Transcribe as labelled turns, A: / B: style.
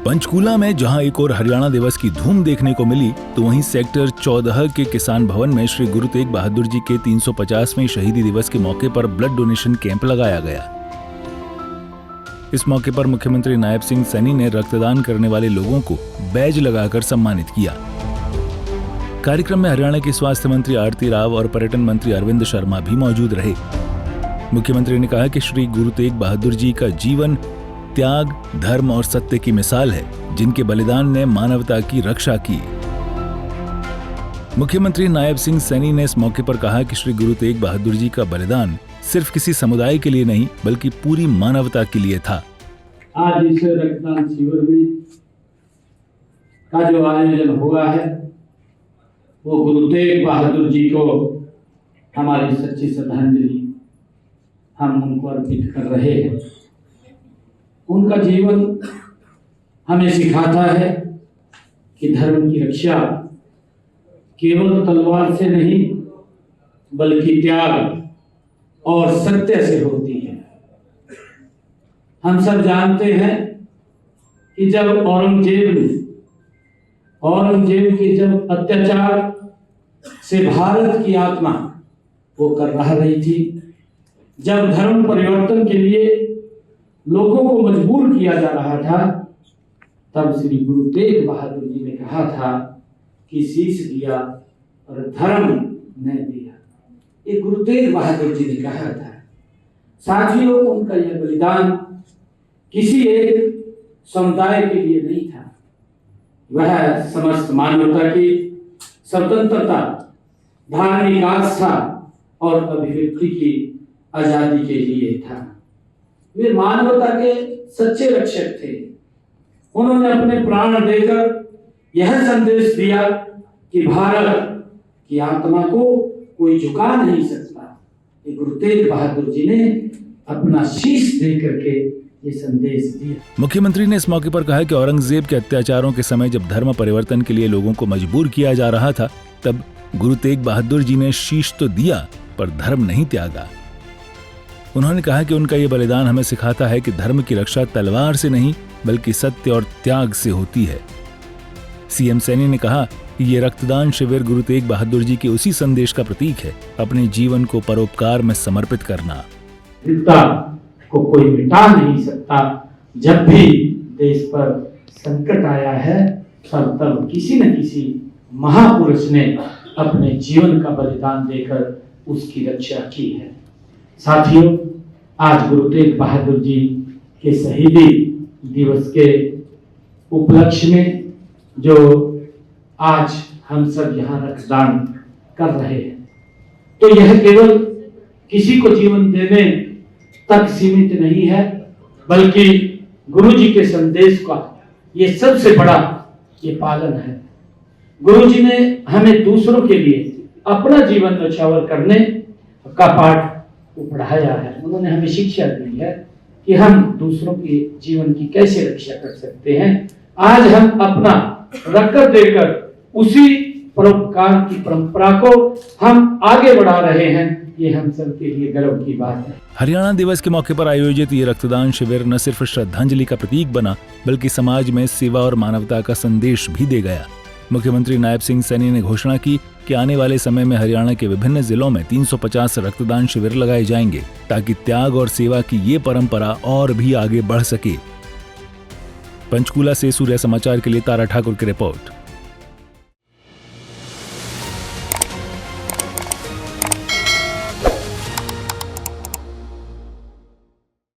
A: पंचकूला में जहां एक और हरियाणा दिवस की धूम देखने को मिली, तो वहीं सेक्टर 14 के किसान भवन में श्री गुरु तेग बहादुर जी के 350वें शहीदी दिवस के मौके पर ब्लड डोनेशन कैंप लगाया गया। इस मौके पर मुख्यमंत्री नायब सिंह सैनी ने रक्तदान करने वाले लोगों को बैज लगाकर सम्मानित किया। कार्यक्रम में हरियाणा के स्वास्थ्य मंत्री आरती राव और पर्यटन मंत्री अरविंद शर्मा भी मौजूद रहे। मुख्यमंत्री ने कहा कि श्री गुरु तेग बहादुर जी का जीवन त्याग, धर्म और सत्य की मिसाल है, जिनके बलिदान ने मानवता की रक्षा की। मुख्यमंत्री नायब सिंह सैनी ने इस मौके पर कहा कि श्री गुरु तेग बहादुर जी का बलिदान सिर्फ किसी समुदाय के लिए नहीं, बल्कि पूरी मानवता के लिए था।
B: आज इस रक्तदान शिविर में का जो आयोजन हुआ है, वो गुरु तेग बहादुर जी को हमारी सच्ची श्रद्धांजलि हम उनको अर्पित कर रहे हैं। उनका जीवन हमें सिखाता है कि धर्म की रक्षा केवल तलवार से नहीं, बल्कि त्याग और सत्य से होती है। हम सब जानते हैं कि जब औरंगजेब के जब अत्याचार से भारत की आत्मा वो कर रही थी, जब धर्म परिवर्तन के लिए लोगों को मजबूर किया जा रहा था, तब श्री गुरु तेग बहादुर जी ने कहा था कि शीश दिया और धर्म न दिया। ये गुरु तेग बहादुर जी ने कहा था। साथियों, उनका यह बलिदान किसी एक समुदाय के लिए नहीं था, वह समस्त मानवता की स्वतंत्रता, धार्मिक आस्था और अभिव्यक्ति की आजादी के लिए था। वे मानवता के सच्चे रक्षक थे। उन्होंने अपने प्राण देकर यह संदेश दिया कि भारत की आत्मा को कोई झुका नहीं सकता। ये गुरु तेग बहादुर जी ने अपना शीश दे करके ये संदेश दिया।
A: मुख्यमंत्री ने इस मौके पर कहा कि औरंगजेब के अत्याचारों के समय जब धर्म परिवर्तन के लिए लोगों को मजबूर किया जा रहा था, तब गुरु तेग बहादुर जी ने शीश तो दिया, पर धर्म नहीं त्यागा। उन्होंने कहा कि उनका ये बलिदान हमें सिखाता है कि धर्म की रक्षा तलवार से नहीं, बल्कि सत्य और त्याग से होती है। सीएम सैनी ने कहा कि ये रक्तदान शिविर गुरु तेग बहादुर जी के उसी संदेश का प्रतीक है, अपने जीवन को परोपकार में समर्पित करना।
B: को कोई मिटा नहीं सकता। जब भी देश पर संकट आया है, तब किसी न किसी महापुरुष ने अपने जीवन का बलिदान देकर उसकी रक्षा की है। साथियों, आज गुरु तेग बहादुर जी के शहीदी दिवस के उपलक्ष्य में जो आज हम सब यहाँ रक्तदान कर रहे हैं, तो यह केवल किसी को जीवन देने तक सीमित नहीं है, बल्कि गुरु जी के संदेश का ये सबसे बड़ा ये पालन है। गुरु जी ने हमें दूसरों के लिए अपना जीवन न्यौछावर करने का पाठ पढ़ाया है। उन्होंने हमें शिक्षा दी है कि हम दूसरों के जीवन की कैसे रक्षा कर सकते हैं। आज हम अपना रक्त देकर उसी परोपकार की परंपरा को हम आगे बढ़ा रहे हैं। ये हम सब के लिए गर्व की बात है।
A: हरियाणा दिवस के मौके पर आयोजित ये रक्तदान शिविर न सिर्फ श्रद्धांजलि का प्रतीक बना, बल्कि समाज में सेवा और मानवता का संदेश भी दे गया। मुख्यमंत्री नायब सिंह सैनी ने घोषणा की कि आने वाले समय में हरियाणा के विभिन्न जिलों में 350 रक्तदान शिविर लगाए जाएंगे, ताकि त्याग और सेवा की ये परंपरा और भी आगे बढ़ सके। पंचकूला से सूर्य समाचार के लिए तारा ठाकुर की रिपोर्ट।